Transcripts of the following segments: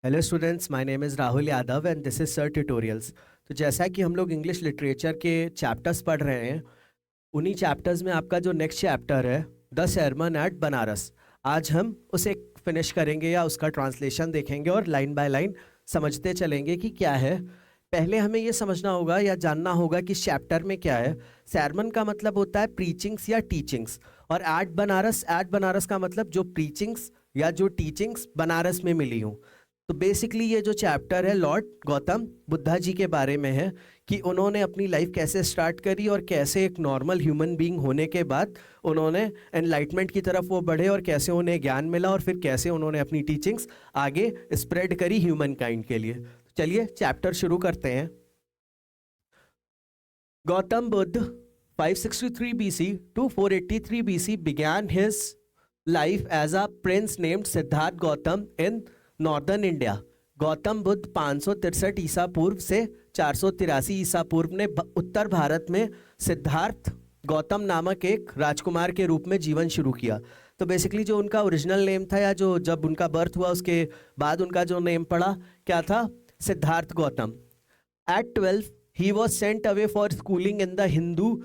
Hello students, my name is Rahul Yadav and this is sir tutorials. तो जैसा कि हम लोग इंग्लिश लिटरेचर के चैप्टर्स पढ़ रहे हैं, उन्हीं चैप्टर्स में आपका जो नेक्स्ट चैप्टर है द sermon एट बनारस, आज हम उसे फिनिश करेंगे या उसका ट्रांसलेशन देखेंगे और लाइन बाय लाइन समझते चलेंगे कि क्या है। पहले हमें ये समझना होगा या जानना होगा कि चैप्टर में क्या है। sermon का मतलब होता है प्रीचिंग्स या टीचिंग्स, और एट बनारस का मतलब जो प्रीचिंग्स या जो टीचिंग्स बनारस में मिली हूँ। तो बेसिकली ये जो चैप्टर है लॉर्ड गौतम बुद्धा जी के बारे में है कि उन्होंने अपनी लाइफ कैसे स्टार्ट करी और कैसे एक नॉर्मल ह्यूमन बीइंग होने के बाद उन्होंने एनलाइटमेंट की तरफ वो बढ़े और कैसे उन्हें ज्ञान मिला और फिर कैसे उन्होंने अपनी टीचिंग्स आगे स्प्रेड करी ह्यूमन काइंड के लिए। चलिए चैप्टर शुरू करते हैं। Gautam Buddha 563 BC to 483 BC began his life as a prince named Siddharth Gautam in northern India. Gautam Buddha 563 ईसा पूर्व से 483 ईसा पूर्व ने उत्तर भारत में सिद्धार्थ गौतम नामक एक राजकुमार के रूप में जीवन शुरू किया। तो बेसिकली जो उनका ओरिजिनल नेम था या जो जब उनका बर्थ हुआ उसके बाद उनका जो नेम पड़ा क्या था, Siddhartha Gautam. At 12 he was sent away for schooling in the Hindu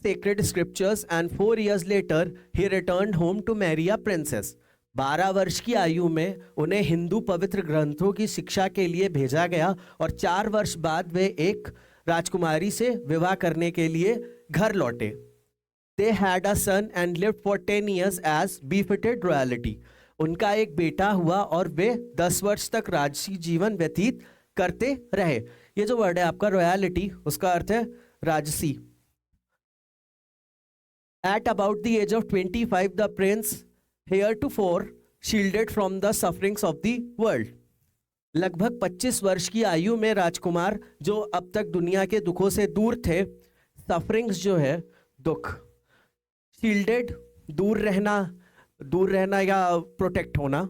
sacred scriptures and 4 years later he returned home to marry a princess। 12 वर्ष की आयु में उन्हें हिंदू पवित्र ग्रंथों की शिक्षा के लिए भेजा गया और 4 वर्ष बाद वे एक राजकुमारी से विवाह करने के लिए घर लौटे। They had a son and lived for 10 years as befitted royalty। उनका एक बेटा हुआ और वे 10 वर्ष तक राजसी जीवन व्यतीत करते रहे। ये जो वर्ड है आपका रॉयलिटी, उसका अर्थ है राजसी। At about the age of 25 the prince heretofore shielded from the sufferings of the world। लगभग 25 वर्ष की आयु में राजकुमार जो अब तक दुनिया के दुखों से दूर थे, सफरिंग्स जो है दुख, शील्डेड दूर रहना या प्रोटेक्ट होना।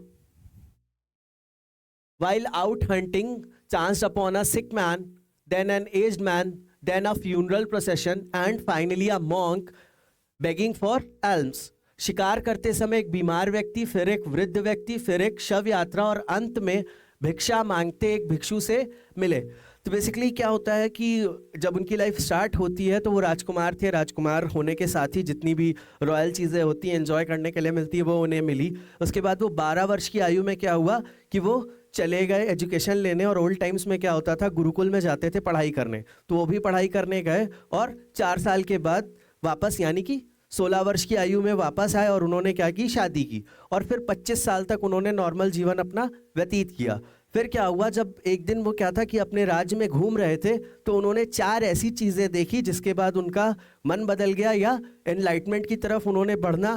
while out hunting chanced upon a sick man, then an aged man, then a funeral procession and finally a monk begging for alms। शिकार करते समय एक बीमार व्यक्ति, फिर एक वृद्ध व्यक्ति, फिर एक शव यात्रा और अंत में भिक्षा मांगते एक भिक्षु से मिले। तो बेसिकली क्या होता है कि जब उनकी लाइफ स्टार्ट होती है तो वो राजकुमार थे, राजकुमार होने के साथ ही जितनी भी रॉयल चीज़ें होती हैं एंजॉय करने के लिए मिलती है वो उन्हें मिली। उसके बाद वो 12 वर्ष की आयु में क्या हुआ कि वो चले गए एजुकेशन लेने, और ओल्ड टाइम्स में क्या होता था गुरुकुल में जाते थे पढ़ाई करने, तो वो भी पढ़ाई करने गए और 4 साल के बाद वापस यानी कि 16 वर्ष की आयु में वापस आए और उन्होंने क्या की, शादी की, और फिर 25 साल तक उन्होंने नॉर्मल जीवन अपना व्यतीत किया। फिर क्या हुआ, जब एक दिन वो क्या था कि अपने राज्य में घूम रहे थे तो उन्होंने 4 ऐसी चीज़ें देखी जिसके बाद उनका मन बदल गया या एनलाइटमेंट की तरफ उन्होंने बढ़ना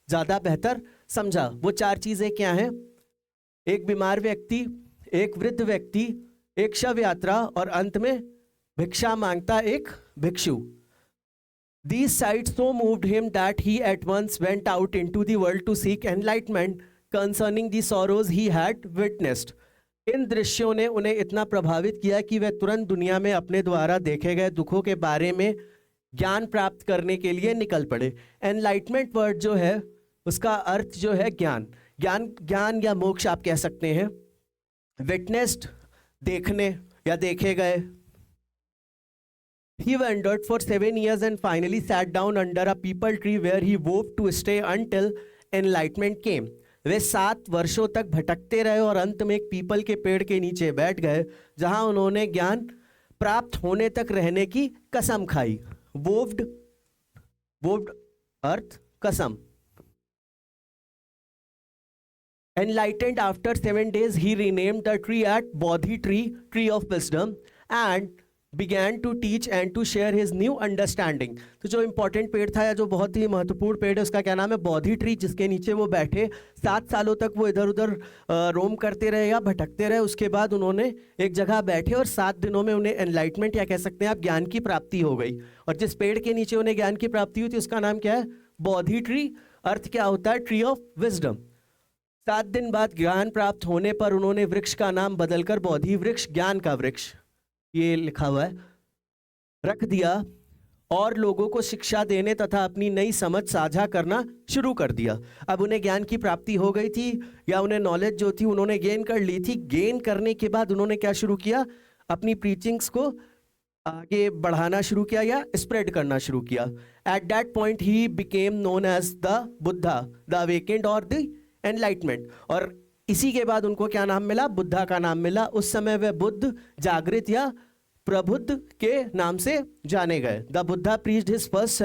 ज़्यादा बेहतर समझा। वो 4 चीज़ें क्या हैं? एक बीमार व्यक्ति, एक वृद्ध व्यक्ति, एक शव यात्रा और अंत में भिक्षा मांगता एक भिक्षु। These sights so moved him that he at once went out into the world to seek enlightenment concerning the sorrows he had witnessed। इन दृश्यों ने उन्हें इतना प्रभावित किया कि वे तुरंत दुनिया में अपने द्वारा देखे गए दुखों के बारे में ज्ञान प्राप्त करने के लिए निकल पड़े। एनलाइटमेंट वर्ड जो है उसका अर्थ जो है ज्ञान, ज्ञान या मोक्ष आप कह सकते हैं। विटनेस्ड देखने या देखे गए। He wandered for 7 years and finally sat down under a peepal tree where he vowed to stay until enlightenment came। वे 7 वर्षों तक भटकते रहे और अंत में एक पीपल के पेड़ के नीचे बैठ गए जहां उन्होंने ज्ञान प्राप्त होने तक रहने की कसम खाई। वोव्ड अर्थ कसम। Enlightened after 7 days he renamed the tree at Bodhi tree of wisdom and began to teach and to share his new understanding। तो जो इंपॉर्टेंट पेड़ था या जो बहुत ही महत्वपूर्ण पेड़ है उसका क्या नाम है? बोधि ट्री, जिसके नीचे वो बैठे 7 सालों तक वो इधर उधर रोम करते रहे या भटकते रहे। उसके बाद उन्होंने एक जगह बैठे और 7 दिनों में उन्हें एनलाइटमेंट या कह सकते हैं आप ज्ञान की प्राप्ति हो गई। और जिस पेड़ के नीचे उन्हें ज्ञान की प्राप्ति हुई थी उसका नाम क्या है? बोधि ट्री। अर्थ क्या होता है? Tree of wisdom. 7 दिन बाद ज्ञान प्राप्त होने पर उन्होंने वृक्ष का नाम बदलकर बोधि वृक्ष, ज्ञान का वृक्ष, ये लिखा हुआ है, रख दिया और लोगों को शिक्षा देने तथा अपनी नई समझ साझा करना शुरू कर दिया। अब उन्हें ज्ञान की प्राप्ति हो गई थी, या उन्हें नॉलेज जो थी उन्होंने गेन कर ली थी। गेन करने के बाद उन्होंने क्या शुरू किया, अपनी प्रीचिंग्स को आगे बढ़ाना शुरू किया या स्प्रेड करना शुरू किया। At that point he became known as the Buddha, the awakened और द एनलाइटमेंट। और इसी के बाद उनको क्या नाम मिला, बुद्धा का नाम मिला। उस समय वे बुद्ध जागृत या प्रबुद्ध के नाम से जाने गए। The Buddha preached his first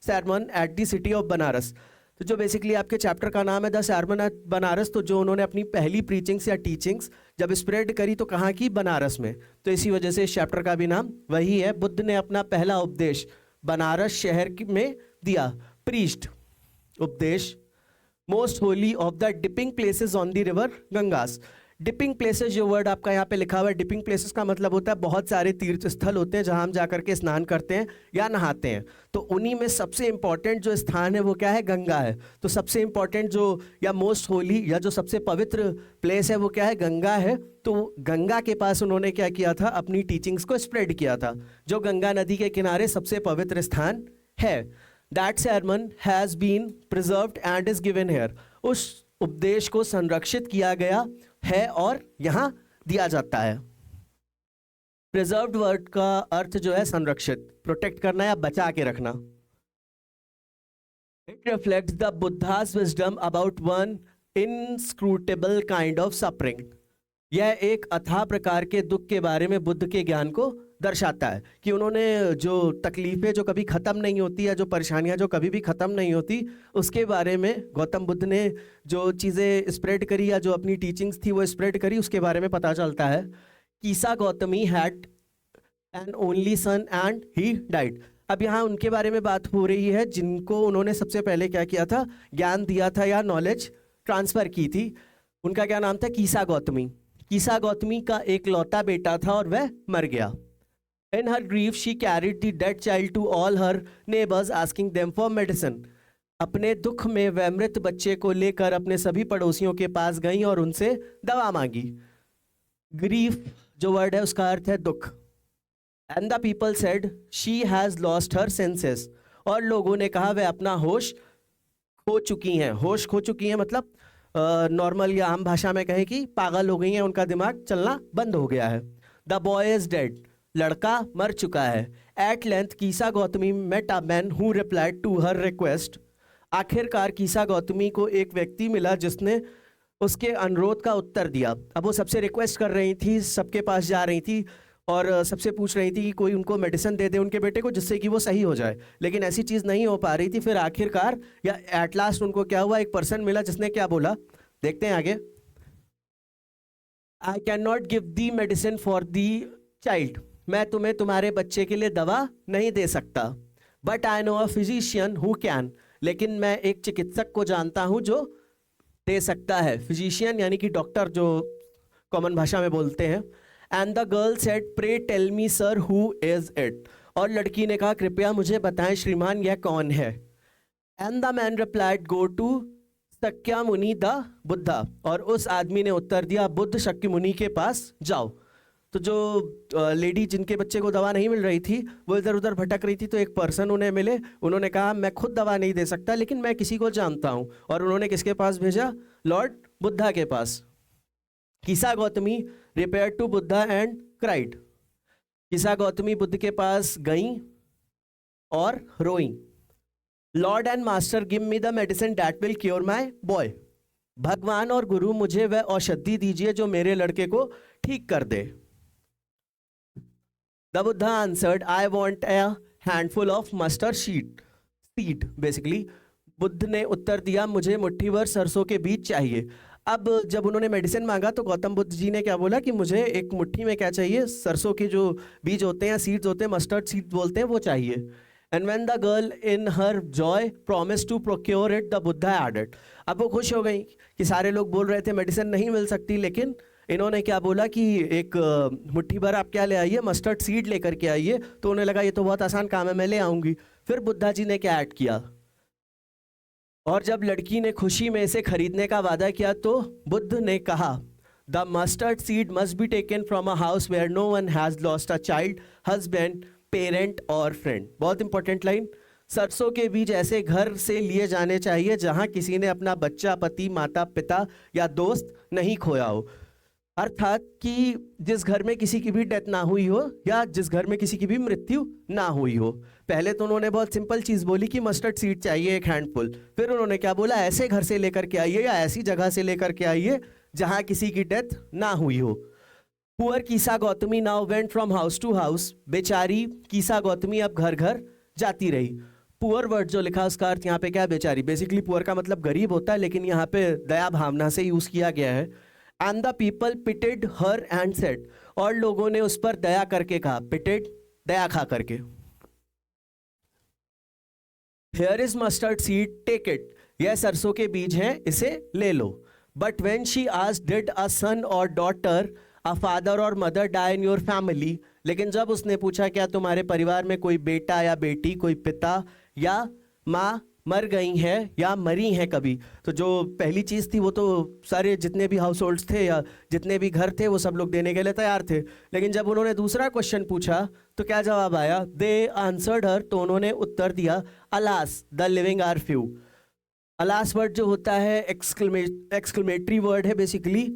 sermon at the city of Banaras. तो जो बेसिकली आपके चैप्टर का नाम है द sermon एट बनारस, तो जो उन्होंने अपनी पहली प्रीचिंग्स या टीचिंग्स जब स्प्रेड करी तो कहाँ की, बनारस में। तो इसी वजह से इस चैप्टर का भी नाम वही है। बुद्ध ने अपना पहला उपदेश बनारस शहर में दिया। प्रीच्ड उपदेश most holy of the dipping places on the river Ganges. Dipping places जो वर्ड आपका यहाँ पे लिखा हुआ है, डिपिंग प्लेसेस का मतलब होता है बहुत सारे तीर्थ स्थल होते हैं जहाँ हम जाकर के स्नान करते हैं या नहाते हैं। तो उन्हीं में सबसे इंपॉर्टेंट जो स्थान है वो क्या है, गंगा है। तो सबसे इंपॉर्टेंट जो या मोस्ट होली या जो सबसे पवित्र प्लेस है वो क्या है, गंगा है। तो गंगा के पास उन्होंने क्या किया था, अपनी टीचिंग्स को स्प्रेड किया था, जो गंगा नदी के किनारे सबसे पवित्र स्थान है। That sermon has been preserved and is given here. उस उपदेश को संरक्षित किया गया है और यहाँ दिया जाता है। प्रिजर्व्ड वर्ड का अर्थ जो है संरक्षित, प्रोटेक्ट करना या बचा के रखना। It reflects the Buddha's wisdom about one inscrutable kind of suffering. यह एक अथाह प्रकार के दुख के बारे में बुद्ध के ज्ञान को दर्शाता है कि उन्होंने जो तकलीफें जो कभी ख़त्म नहीं होती या जो परेशानियां जो कभी भी ख़त्म नहीं होती, उसके बारे में गौतम बुद्ध ने जो चीज़ें स्प्रेड करी या जो अपनी टीचिंग्स थी वो स्प्रेड करी, उसके बारे में पता चलता है। Kisa Gotami had an only son and he died. अब यहाँ उनके बारे में बात हो रही है जिनको उन्होंने सबसे पहले क्या किया था, ज्ञान दिया था या नॉलेज ट्रांसफ़र की थी। उनका क्या नाम था, कीसा गौतमी। कीसा गौतमी का एक लौता बेटा था और वह मर गया। In her grief, she carried the dead child to all her neighbors, asking them for medicine. अपने दुख में वह मृत बच्चे को लेकर अपने सभी पड़ोसियों के पास गई और उनसे दवा मांगी। ग्रीफ जो वर्ड है उसका अर्थ है दुख। And the people said, she has lost her senses. और लोगों ने कहा वह अपना होश खो चुकी हैं। होश खो चुकी हैं मतलब नॉर्मल या आम भाषा में कहें कि पागल हो गई हैं, उनका दिमाग चलना बंद हो गया है। The boy is dead. लड़का मर चुका है। At length Kisa Gotami met a man who replied to her request. आखिरकार कीसा गौतमी को एक व्यक्ति मिला जिसने उसके अनुरोध का उत्तर दिया। अब वो सबसे रिक्वेस्ट कर रही थी, सबके पास जा रही थी और सबसे पूछ रही थी कि कोई उनको मेडिसिन दे दे उनके बेटे को जिससे कि वो सही हो जाए, लेकिन ऐसी चीज़ नहीं हो पा रही थी। फिर आखिरकार या एट लास्ट उनको क्या हुआ, एक पर्सन मिला जिसने क्या बोला, देखते हैं आगे। I can not give the medicine for the child. मैं तुम्हें तुम्हारे बच्चे के लिए दवा नहीं दे सकता। But I know a physician who can. लेकिन मैं एक चिकित्सक को जानता हूँ जो दे सकता है। फिजिशियन यानी कि डॉक्टर जो कॉमन भाषा में बोलते हैं। And the girl said pray tell me sir who is it. और लड़की ने कहा कृपया मुझे बताएं श्रीमान यह कौन है। And the man replied go to Shakyamuni the Buddha. और उस आदमी ने उत्तर दिया बुद्ध शक्यमुनि के पास जाओ। तो जो लेडी जिनके बच्चे को दवा नहीं मिल रही थी वो इधर उधर भटक रही थी, तो एक पर्सन उन्हें मिले। उन्होंने कहा मैं खुद दवा नहीं दे सकता लेकिन मैं किसी को जानता हूँ। और उन्होंने किसके पास भेजा, लॉर्ड बुद्धा के पास। Kisa Gotami repaired to Buddha and cried. Kisa Gotami Buddha के पास गई और रोई। Lord and master give me the medicine that will cure my boy. भगवान और गुरु मुझे वह औषधि दीजिए जो मेरे लड़के को ठीक कर दे। The Buddha answered, I want a handful of mustard seed. Basically, Buddha ने उत्तर दिया मुझे मुट्ठी भर सरसों के बीज चाहिए। अब जब उन्होंने मेडिसिन मांगा तो गौतम बुद्ध जी ने क्या बोला कि मुझे एक मुट्ठी में क्या चाहिए, सरसों के जो बीज होते हैं, सीड्स होते हैं, मस्टर्ड सीड बोलते हैं, वो चाहिए। And when the girl in her joy promise to procure it the Buddha added. अब वो खुश हो गई कि सारे लोग बोल रहे थे मेडिसिन नहीं मिल सकती, लेकिन इन्होंने क्या बोला कि एक मुट्ठी भर आप क्या ले आइए, मस्टर्ड सीड लेकर के आइए। तो उन्हें लगा ये तो बहुत आसान काम है, मैं ले आऊँगी। फिर बुद्धा जी ने क्या ऐड किया, और जब लड़की ने खुशी में इसे खरीदने का वादा किया तो बुद्ध ने कहा the mustard seed must be taken from a house where no one has lost a child, husband, parent और फ्रेंड। बहुत इंपॉर्टेंट लाइन। सरसों के बीज ऐसे घर से लिए जाने चाहिए जहां किसी ने अपना बच्चा, पति, माता पिता या दोस्त नहीं खोया हो। अर्थात कि जिस घर में किसी की भी डेथ ना हुई हो या जिस घर में किसी की भी मृत्यु ना हुई हो। पहले तो उन्होंने बहुत सिंपल चीज बोली कि मस्टर्ड सीड चाहिए 1 हैंडफुल। फिर उन्होंने क्या बोला, ऐसे घर से लेकर के आइए या ऐसी जगह से लेकर के आइए जहां किसी की डेथ ना हुई हो। Poor Kisa Gotami now went from house to house. बेचारी कीसा गौतमी अब घर घर जाती रही। पुअर वर्ड जो लिखा उसका अर्थ यहाँ पे क्या है, बेचारी। बेसिकली पुअर का मतलब गरीब होता है, लेकिन यहाँ पे दया भावना से यूज किया गया है। And the people pitted her and said, और लोगों ने उस पर दया करके कहा। पिटेड, दया खा करके। Here is mustard seed, take it. यह सरसों के बीज हैं, इसे ले लो। But when she asked, did a son or daughter, a father or mother die in your family. लेकिन जब उसने पूछा क्या तुम्हारे परिवार में कोई बेटा या बेटी, कोई पिता या माँ मर गई हैं या मरी हैं कभी, तो जो पहली चीज़ थी वो तो सारे जितने भी हाउस होल्ड्स थे या जितने भी घर थे वो सब लोग देने के लिए तैयार थे। लेकिन जब उन्होंने दूसरा क्वेश्चन पूछा तो क्या जवाब आया, दे आंसर्ड हर, तो उन्होंने उत्तर दिया, alas the living are few. Alas word जो होता है एक्सक्लेमेटरी वर्ड है। बेसिकली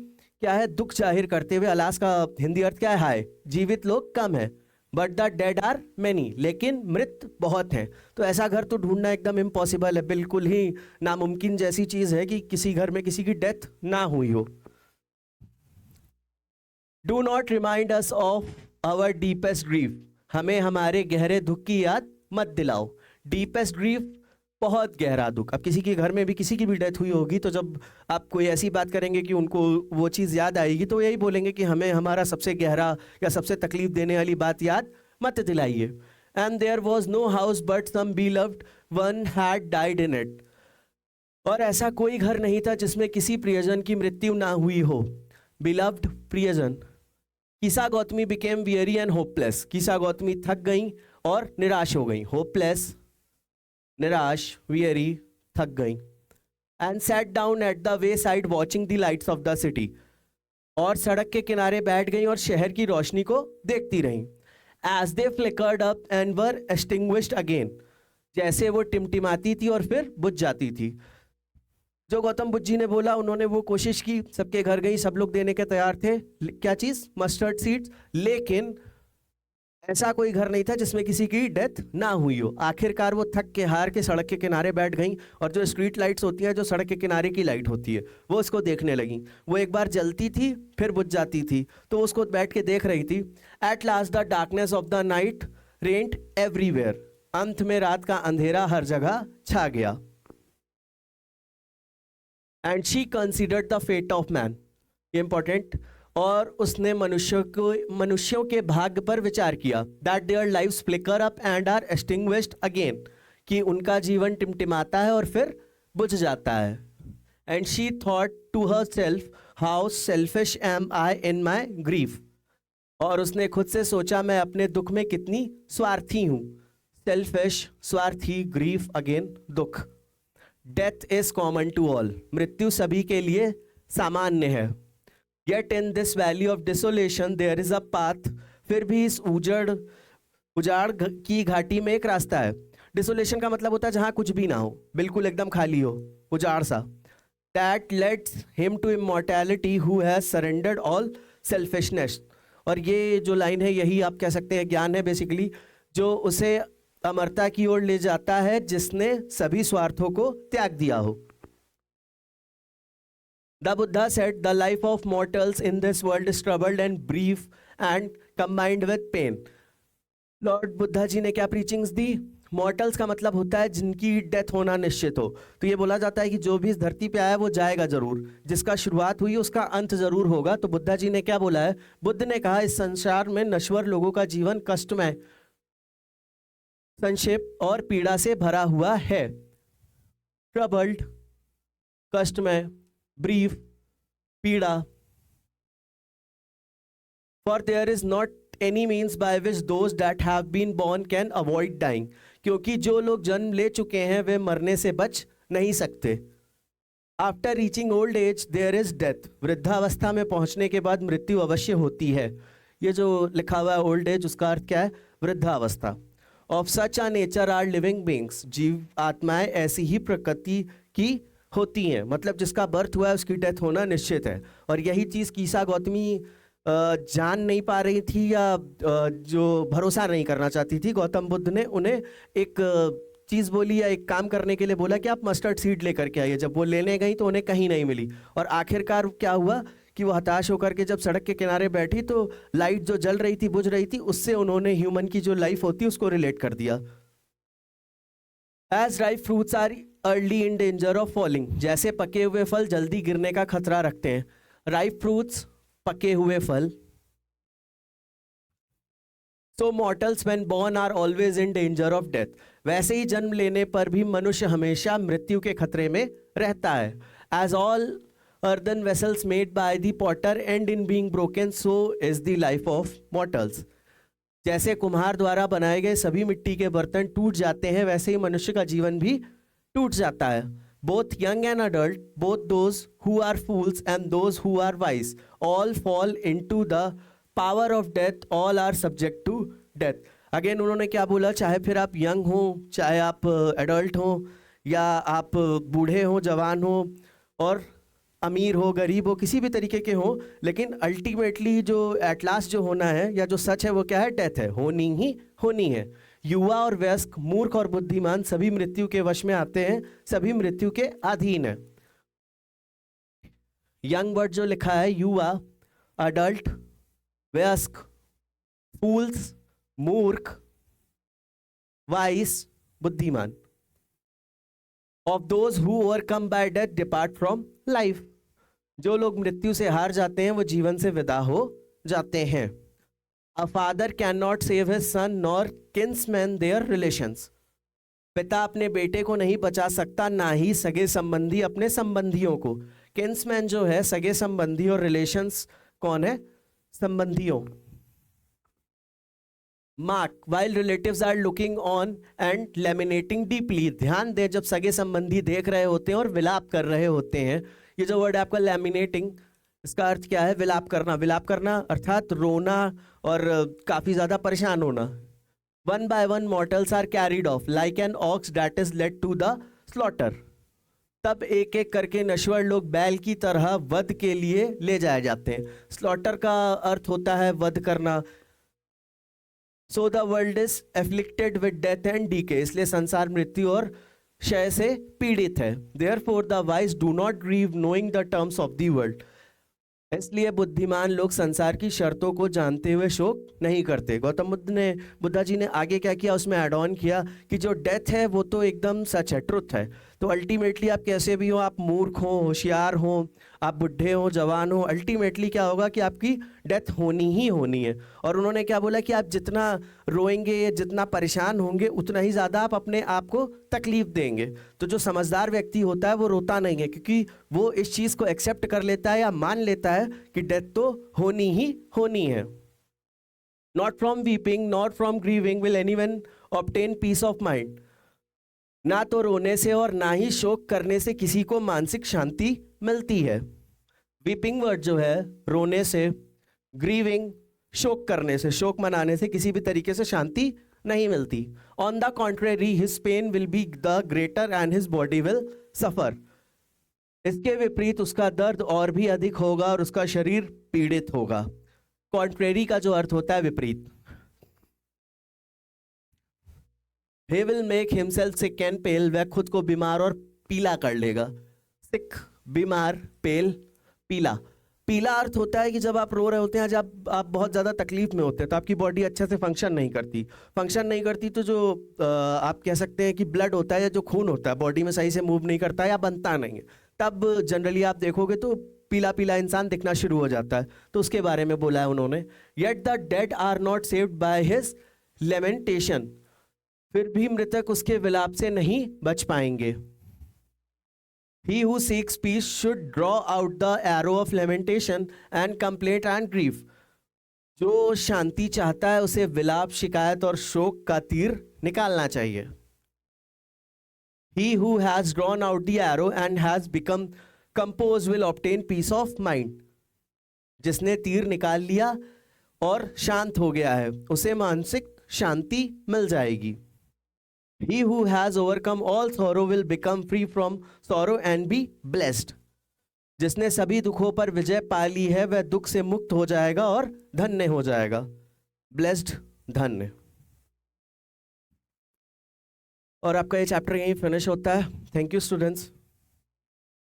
क्या है, दुख जाहिर करते हुए। अलास का हिंदी अर्थ क्या है, हाय। जीवित लोग कम है, but the dead are many, लेकिन मृत बहुत हैं। तो ऐसा घर तो ढूंढना एकदम इम्पॉसिबल है, बिल्कुल ही नामुमकिन जैसी चीज है कि किसी घर में किसी की डेथ ना हुई हो। Do not remind us of our deepest grief, हमें हमारे गहरे दुख की याद मत दिलाओ। डीपेस्ट ग्रीफ, बहुत गहरा दुख। अब किसी के घर में भी किसी की भी डेथ हुई होगी तो जब आप कोई ऐसी बात करेंगे कि उनको वो चीज़ याद आएगी तो यही बोलेंगे कि हमें हमारा सबसे गहरा या सबसे तकलीफ देने वाली बात याद मत दिलाइए। And there was no house but some beloved one had died in it, और ऐसा कोई घर नहीं था जिसमें किसी प्रियजन की मृत्यु ना हुई हो। बिलव्ड, प्रियजन। Kisa Gotami became weary and hopeless, Kisa Gotami थक गई और निराश हो गई। होपलेस, निराश, वियरी, थक गई। And sat down at the way side watching the lights off the city, और सड़क के किनारे बैठ गई और शहर की रोशनी को देखती रहीं। As they flickered up and were extinguished again, जैसे वो टिमटिमाती थी और फिर बुझ जाती थी। जो गौतम बुद्ध जी ने बोला, उन्होंने वो कोशिश की, सबके घर गई, सब लोग देने के तैयार थे। क्या चीज, मस्टर्ड सीड्स, लेकिन ऐसा कोई घर नहीं था जिसमें किसी की डेथ ना हुई हो। आखिरकार वो थक के हार के सड़क के किनारे बैठ गई और जो स्ट्रीट लाइट्स होती हैं, जो सड़क के किनारे की लाइट होती है, वो उसको देखने लगी। वो एक बार जलती थी फिर बुझ जाती थी, तो उसको बैठ के देख रही थी। At last the darkness of the night reigned everywhere, अंत में रात का अंधेरा हर जगह छा गया। And she considered the fate of man, ये इंपॉर्टेंट, और उसने मनुष्यों के भाग्य पर विचार किया। That their lives flicker up and are extinguished again, कि उनका जीवन टिमटिमाता है और फिर बुझ जाता है। And she thought to herself, how selfish am I in my grief, और उसने खुद से सोचा, मैं अपने दुख में कितनी स्वार्थी हूँ। सेल्फिश, स्वार्थी, ग्रीफ अगेन, दुख। Death is common to all, मृत्यु सभी के लिए सामान्य है। Yet in this valley of desolation there is a path, फिर भी इस उजाड़ की घाटी में एक रास्ता है। डिसोलेशन का मतलब होता है जहां कुछ भी ना हो, बिल्कुल एकदम खाली हो, उजाड़ सा। That leads him to immortality who has surrendered all selfishness, और ये जो लाइन है यही आप कह सकते हैं ज्ञान है बेसिकली, जो उसे अमरता की ओर ले जाता है जिसने सभी स्वार्थों को त्याग दिया हो। The Buddha said, the life of mortals in this world is troubled and brief and combined with pain. Lord Buddha ji ने क्या प्रीचिंग्स दी? मॉर्टल्स का मतलब होता है जिनकी डेथ होना निश्चित हो। तो ये बोला जाता है कि जो भी इस धरती पे आया वो जाएगा जरूर, जिसका शुरुआत हुई उसका अंत जरूर होगा। तो बुद्धा जी ने क्या बोला है? बुद्ध ने कहा, इस संसार में नश्वर लोगों का जीवन कष्टमय, संक्षेप और पीड़ा से भरा हुआ है। ट्रबल्ड, कष्टमय, ब्रीफ, पीड़ा। For there is not any means by which those that have been born can avoid dying, क्योंकि जो लोग जन्म ले चुके हैं वे मरने से बच नहीं सकते। After reaching old age there is death, वृद्धावस्था में पहुंचने के बाद मृत्यु अवश्य होती है। ये जो लिखा हुआ है ओल्ड एज, उसका अर्थ क्या है? वृद्धावस्था। Of such a nature are living beings, जीव आत्माएं ऐसी ही प्रकृति की होती हैं, मतलब जिसका बर्थ हुआ है उसकी डेथ होना निश्चित है। और यही चीज़ कीसा गौतमी जान नहीं पा रही थी या जो भरोसा नहीं करना चाहती थी। गौतम बुद्ध ने उन्हें एक चीज़ बोली या एक काम करने के लिए बोला कि आप मस्टर्ड सीड लेकर के आइए। जब वो लेने गई तो उन्हें कहीं नहीं मिली, और आखिरकार क्या हुआ कि वो हताश होकर के जब सड़क के किनारे बैठी तो लाइट जो जल रही थी, बुझ रही थी, उससे उन्होंने ह्यूमन की जो लाइफ होती है उसको रिलेट कर दिया। As ripe fruits are early in danger of falling, जैसे पके हुए फल जल्दी गिरने का खतरा रखते हैं। राइप फ्रूट्स, पके हुए फल। So mortals when born are always in danger of death, वैसे ही जन्म लेने पर भी मनुष्य हमेशा मृत्यु के खतरे में रहता है। As all earthen vessels made by the potter end in being broken, so is the life of mortals. जैसे कुम्हार द्वारा बनाए गए सभी मिट्टी के बर्तन टूट जाते हैं, वैसे ही मनुष्य का जीवन भी टूट जाता है। Both young and adult, both those who are fools and those who are wise, all fall into the power of death, all are subject to death. Again उन्होंने क्या बोला, चाहे फिर आप यंग हो, चाहे आप एडल्ट हो, या आप बूढ़े हो, जवान हो, और अमीर हो, गरीब हो, किसी भी तरीके के हो, लेकिन अल्टीमेटली जो एट लास्ट जो होना है या जो सच है वो क्या है? डेथ है, होनी ही होनी है। युवा और वयस्क, मूर्ख और बुद्धिमान सभी मृत्यु के वश में आते हैं, सभी मृत्यु के अधीन है। यंग वर्ड जो लिखा है, युवा, अडल्ट, वयस्क, फूल्स, मूर्ख, वाइस, बुद्धिमान। Of those who overcome bye death depart from life, जो लोग मृत्यु से हार जाते हैं वो जीवन से विदा हो जाते हैं। A father can not save his son nor kinsman their relations, पिता अपने बेटे को नहीं बचा सकता, ना ही सगे संबंधी अपने संबंधियों को। किन्समैन जो है सगे संबंधी, और रिलेशंस कौन है? संबंधियों। Mark while relatives are looking on and lamenting deeply, ध्यान दे जब सगे संबंधी देख रहे होते हैं और विलाप कर रहे होते हैं। ये जो वर्ड है आपका लैमिनेटिंग, इसका अर्थ क्या है? विलाप करना। विलाप करना अर्थात रोना और काफी ज्यादा परेशान होना। One by one mortals are carried off like an ox that is led to the slaughter, तब एक एक करके नश्वर लोग बैल की तरह वध के लिए ले जाए जाते हैं। स्लॉटर का अर्थ होता है वध करना। So the world is afflicted with death and decay, इसलिए संसार मृत्यु और क्षय से पीड़ित है। Therefore the wise do not grieve knowing the terms of the world, इसलिए बुद्धिमान लोग संसार की शर्तों को जानते हुए शोक नहीं करते। गौतम बुद्धा जी ने आगे क्या किया, उसमें ऐड ऑन किया कि जो डेथ है वो तो एकदम सच है, ट्रुथ है। तो अल्टीमेटली आप कैसे भी हो, आप मूर्ख हो, होशियार हो, आप बुढ़े हो, जवान हो, अल्टीमेटली क्या होगा कि आपकी डेथ होनी ही होनी है। और उन्होंने क्या बोला कि आप जितना रोएंगे, जितना परेशान होंगे, उतना ही ज़्यादा आप अपने आप को तकलीफ देंगे। तो जो समझदार व्यक्ति होता है वो रोता नहीं है, क्योंकि वो इस चीज़ को एक्सेप्ट कर लेता है या मान लेता है कि डेथ तो होनी ही होनी है। Not from weeping not from grieving will anyone obtain peace of mind, ना तो रोने से और ना ही शोक करने से किसी को मानसिक शांति मिलती है। वीपिंग वर्ड जो है रोने से, ग्रीविंग शोक करने से, शोक मनाने से किसी भी तरीके से शांति नहीं मिलती। On the contrary his pain will be the greater and his body will suffer, इसके विपरीत उसका दर्द और भी अधिक होगा और उसका शरीर पीड़ित होगा। कॉन्ट्रेरी का जो अर्थ होता है विपरीत। He will make himself sick and pale, वह खुद को बीमार और पीला कर लेगा। सिक, बीमार, पेल, पीला। पीला अर्थ होता है कि जब आप रो रहे होते हैं, जब आप बहुत ज़्यादा तकलीफ में होते हैं, तो आपकी बॉडी अच्छे से फंक्शन नहीं करती। तो जो आप कह सकते हैं कि ब्लड होता है या जो खून होता है बॉडी में सही से मूव नहीं करता या बनता नहीं है, तब जनरली आप देखोगे तो पीला पीला इंसान दिखना शुरू हो जाता है। तो उसके बारे में बोला है उन्होंने। Yet the dead are not saved by his lamentation, फिर भी मृतक उसके विलाप से नहीं बच पाएंगे। He who seeks peace should draw out the arrow of lamentation and complaint and grief, जो शांति चाहता है उसे विलाप, शिकायत और शोक का तीर निकालना चाहिए। He who has drawn out the arrow and has become composed will obtain peace of mind, जिसने तीर निकाल लिया और शांत हो गया है, उसे मानसिक शांति मिल जाएगी। He who has overcome all sorrow will become free from sorrow and be blessed. जिसने सभी दुखों पर विजय पा ली है वह दुख से मुक्त हो जाएगा और धन्य हो जाएगा। ब्लेस्ड, धन्य। और आपका ये चैप्टर यहीं फिनिश होता है। Thank you students.